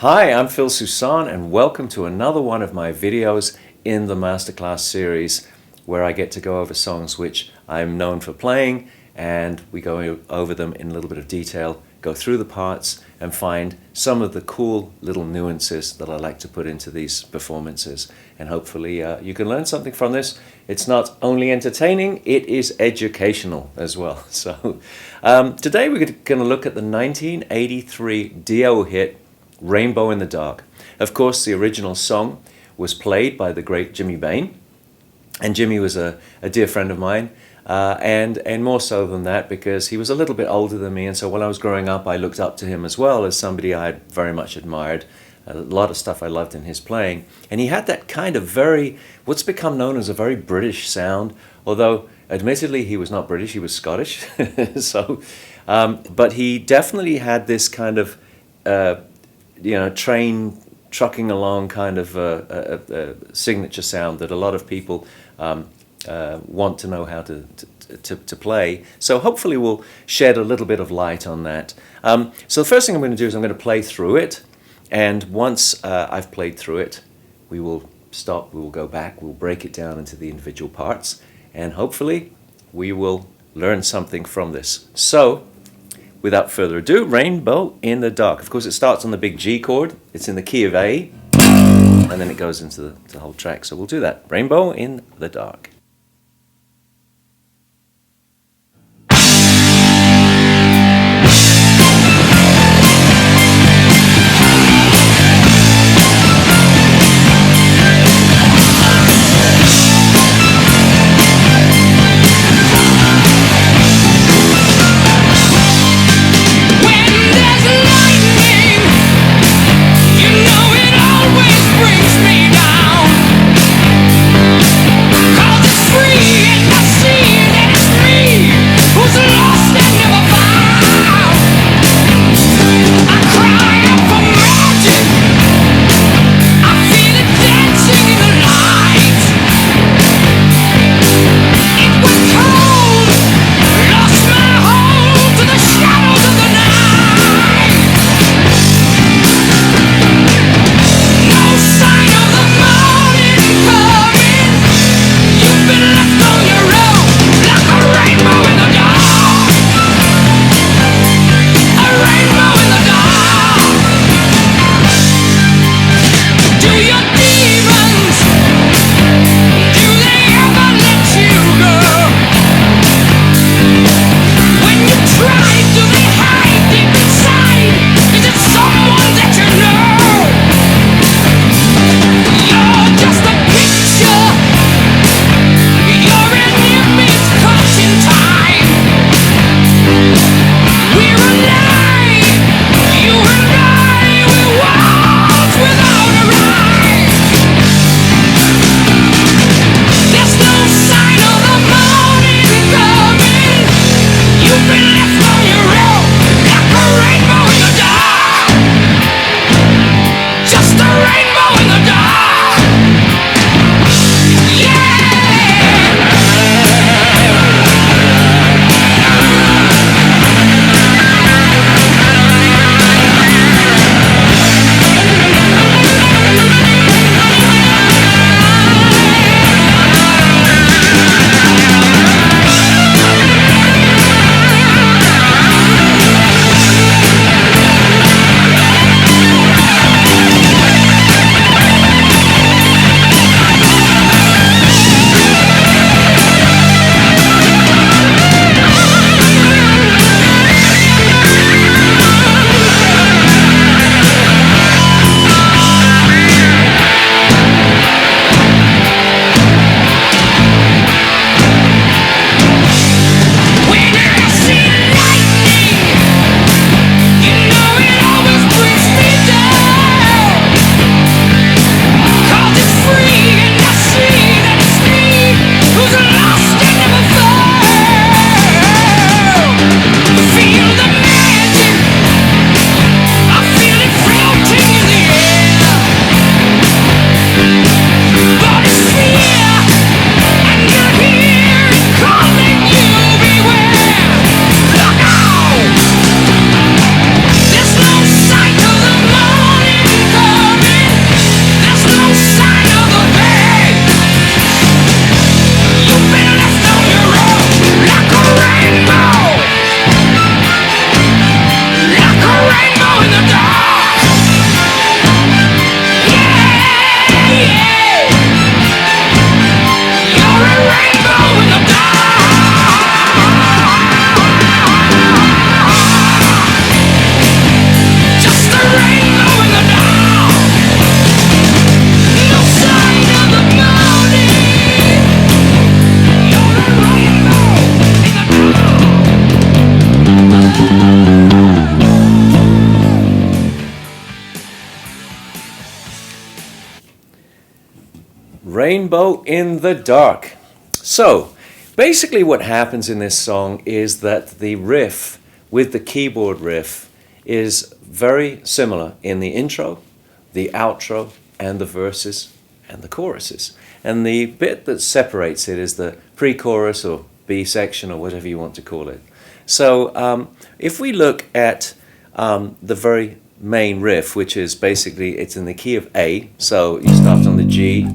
Hi, I'm Phil Soussan and welcome to another one of my videos in the Masterclass series where I get to go over songs which I'm known for playing, and we go over them in a little bit of detail, go through the parts and find some of the cool little nuances that I like to put into these performances, and hopefully you can learn something from this. It's not only entertaining, it is educational as well. So today we're going to look at the 1983 Dio hit Rainbow in the Dark. Of course, the original song was played by the great Jimmy Bain, and Jimmy was a dear friend of mine, and more so than that because he was a little bit older than me, and so when I was growing up I looked up to him as well as somebody I had very much admired. A lot of stuff I loved in his playing, and he had that kind of what's become known as a very British sound, although admittedly he was not British, he was Scottish. So, but he definitely had this kind of train trucking along kind of signature sound that a lot of people want to know how to play. So hopefully we'll shed a little bit of light on that. So the first thing I'm going to do is I'm going to play through it, and once I've played through it, we will stop, we will go back, we'll break it down into the individual parts, and hopefully we will learn something from this. So without further ado, Rainbow in the Dark. Of course, it starts on the big G chord. It's in the key of A, and then it goes into the whole track. So we'll do that. Rainbow in the Dark. Brings me down. Call the Rainbow in the Dark. So, basically what happens in this song is that the riff with the keyboard riff is very similar in the intro, the outro, and the verses and the choruses. And the bit that separates it is the pre-chorus or B section or whatever you want to call it. So if we look at the very main riff, which is basically, it's in the key of A, so you start on the G,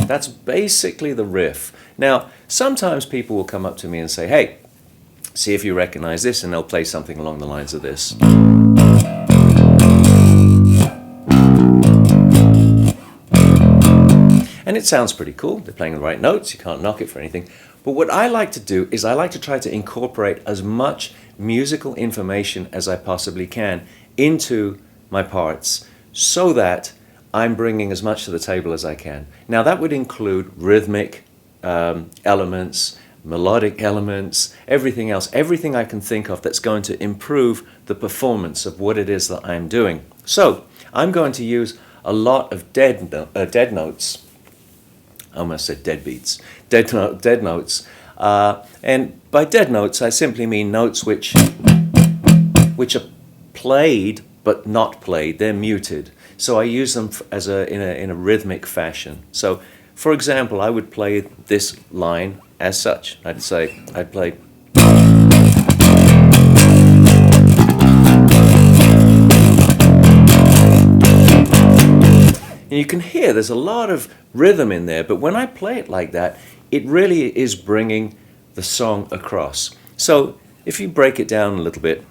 that's basically the riff. Now, sometimes people will come up to me and say, hey, see if you recognize this, and they'll play something along the lines of this. And it sounds pretty cool. They're playing the right notes. You can't knock it for anything. But what I like to do is I like to try to incorporate as much musical information as I possibly can into my parts so that I'm bringing as much to the table as I can. Now that would include rhythmic elements, melodic elements, everything else, everything I can think of that's going to improve the performance of what it is that I'm doing. So I'm going to use a lot of dead notes. I almost said dead beats. Dead notes. And by dead notes, I simply mean notes which are played but not played. They're muted. So I use them as in a rhythmic fashion. So, for example, I would play this line as such. I'd play. And you can hear there's a lot of rhythm in there, but when I play it like that, it really is bringing the song across. So if you break it down a little bit.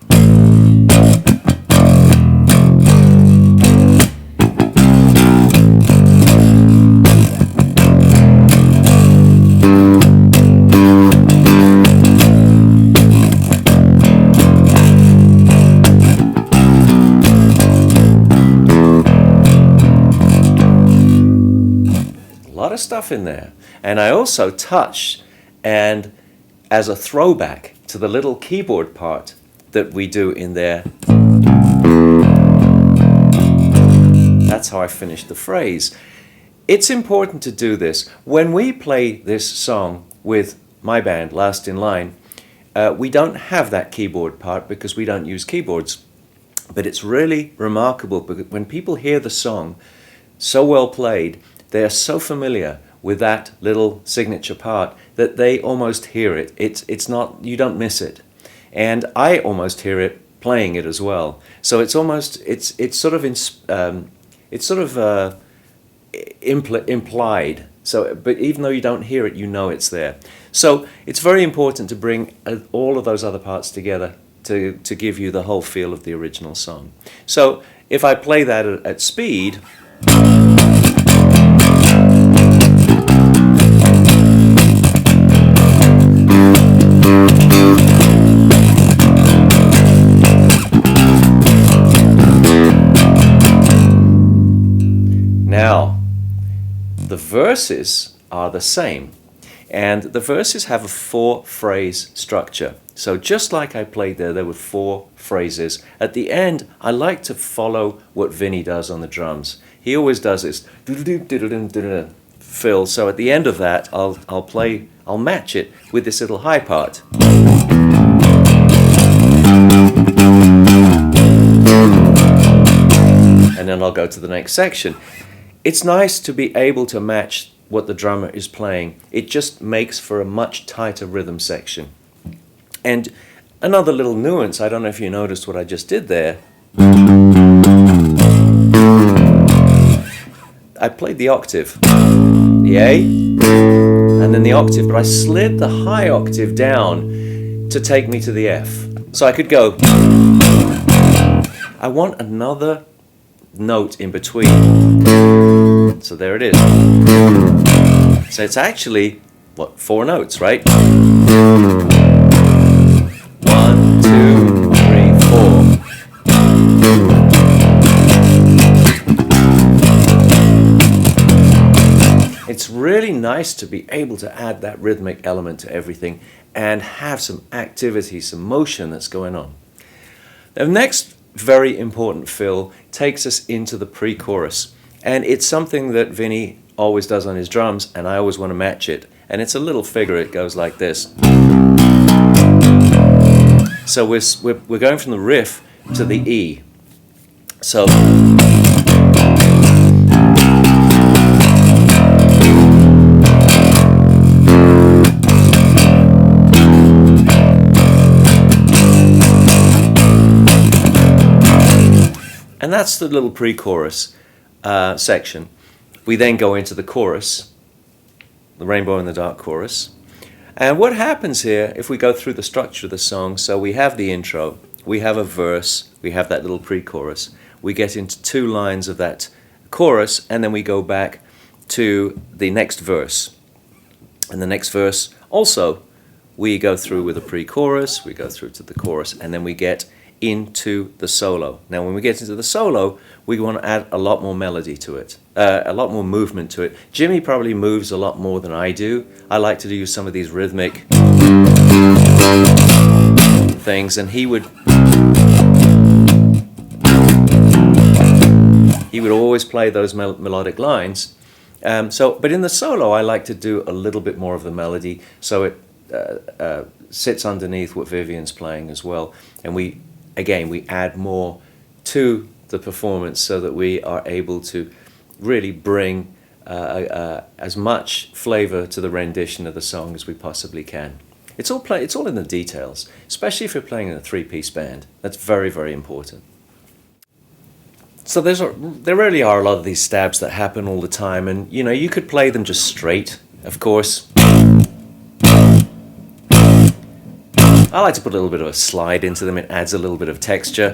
Of stuff in there, and I also touch, and as a throwback to the little keyboard part that we do in there, that's how I finish the phrase. It's important to do this. When we play this song with my band, Last in Line, we don't have that keyboard part because we don't use keyboards, but it's really remarkable because when people hear the song so well played, they are so familiar with that little signature part that they almost hear it. It's not, you don't miss it. And I almost hear it playing it as well. So it's almost, it's sort of implied. So, but even though you don't hear it, you know it's there. So it's very important to bring all of those other parts together to give you the whole feel of the original song. So if I play that at speed, now, the verses are the same, and the verses have a 4-phrase structure. So just like I played there were 4 phrases. At the end, I like to follow what Vinny does on the drums. He always does this fill. So at the end of that, I'll match it with this little high part. And then I'll go to the next section. It's nice to be able to match what the drummer is playing. It just makes for a much tighter rhythm section. And another little nuance, I don't know if you noticed what I just did there. I played the octave, the A, and then the octave, but I slid the high octave down to take me to the F. So I could go. I want another note in between. So there it is. So it's actually, 4 notes, right? 1, 2, 3, 4. It's really nice to be able to add that rhythmic element to everything and have some activity, some motion that's going on. The next very important fill takes us into the pre-chorus. And it's something that Vinny always does on his drums, and I always want to match it. And it's a little figure, it goes like this. So we're going from the riff to the E. So and that's the little pre-chorus section. We then go into the chorus, the Rainbow in the Dark chorus. And what happens here, if we go through the structure of the song, so we have the intro, we have a verse, we have that little pre-chorus, we get into 2 lines of that chorus, and then we go back to the next verse. And the next verse also, we go through with a pre-chorus, we go through to the chorus, and then we get into the solo. Now when we get into the solo, we want to add a lot more melody to it, a lot more movement to it. Jimmy probably moves a lot more than I do. I like to do some of these rhythmic things, and he would always play those melodic lines. But in the solo, I like to do a little bit more of the melody, so it sits underneath what Vivian's playing as well, and we add more to the performance so that we are able to really bring as much flavor to the rendition of the song as we possibly can. It's all in the details, especially if you're playing in a 3-piece band. That's very, very important. So there really are a lot of these stabs that happen all the time, and you could play them just straight, of course. I like to put a little bit of a slide into them. It adds a little bit of texture.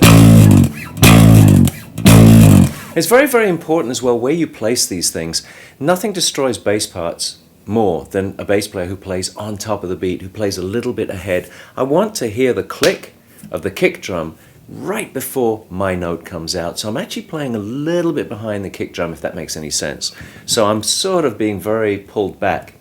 It's very, very important as well where you place these things. Nothing destroys bass parts more than a bass player who plays on top of the beat, who plays a little bit ahead. I want to hear the click of the kick drum right before my note comes out. So I'm actually playing a little bit behind the kick drum, if that makes any sense. So I'm sort of being very pulled back.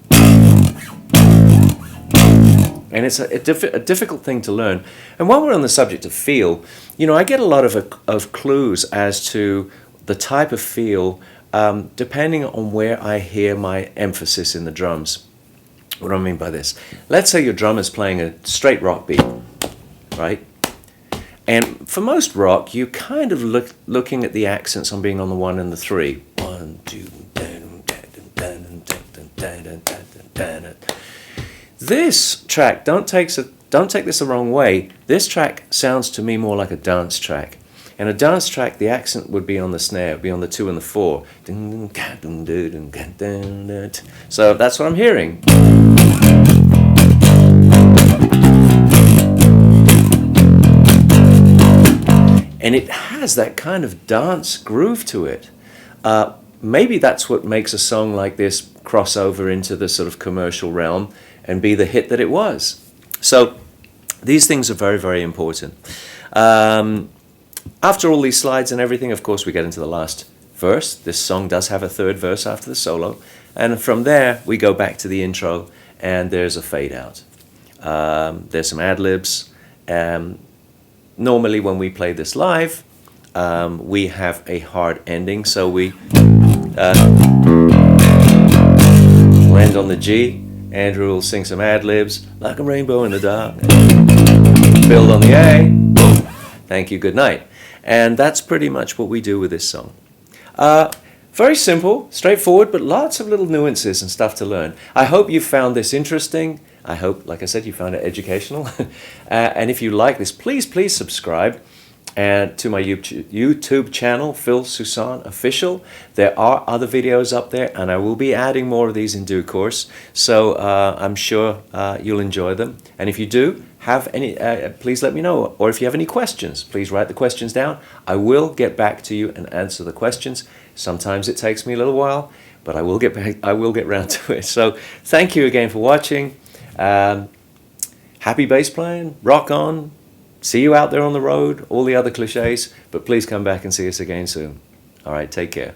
And it's a difficult thing to learn. And while we're on the subject of feel, I get a lot of clues as to the type of feel depending on where I hear my emphasis in the drums. What do I mean by this? Let's say your drummer's playing a straight rock beat, right? And for most rock, you're kind of looking at the accents on being on the 1 and the 3. 1, 2, this track, don't take this the wrong way, this track sounds to me more like a dance track. And a dance track, the accent would be on the snare, be on the 2 and the 4. So that's what I'm hearing. And it has that kind of dance groove to it. Maybe that's what makes a song like this cross over into the sort of commercial realm and be the hit that it was. So these things are very, very important. After all these slides and everything, of course, we get into the last verse. This song does have a 3rd verse after the solo. And from there, we go back to the intro, and there's a fade out. There's some ad-libs. Normally, when we play this live, we have a hard ending, so we land on the G. Andrew will sing some ad-libs, like a rainbow in the dark. Build on the A. Boom. Thank you, good night. And that's pretty much what we do with this song. Very simple, straightforward, but lots of little nuances and stuff to learn. I hope you found this interesting. I hope, like I said, you found it educational. And if you like this, please subscribe to my YouTube channel, Phil Soussan Official. There are other videos up there, and I will be adding more of these in due course. So I'm sure you'll enjoy them. And if you do have any, please let me know. Or if you have any questions, please write the questions down. I will get back to you and answer the questions. Sometimes it takes me a little while, but I will get back. I will get round to it. So thank you again for watching. Happy bass playing, rock on, see you out there on the road, all the other cliches, but please come back and see us again soon. All right, take care.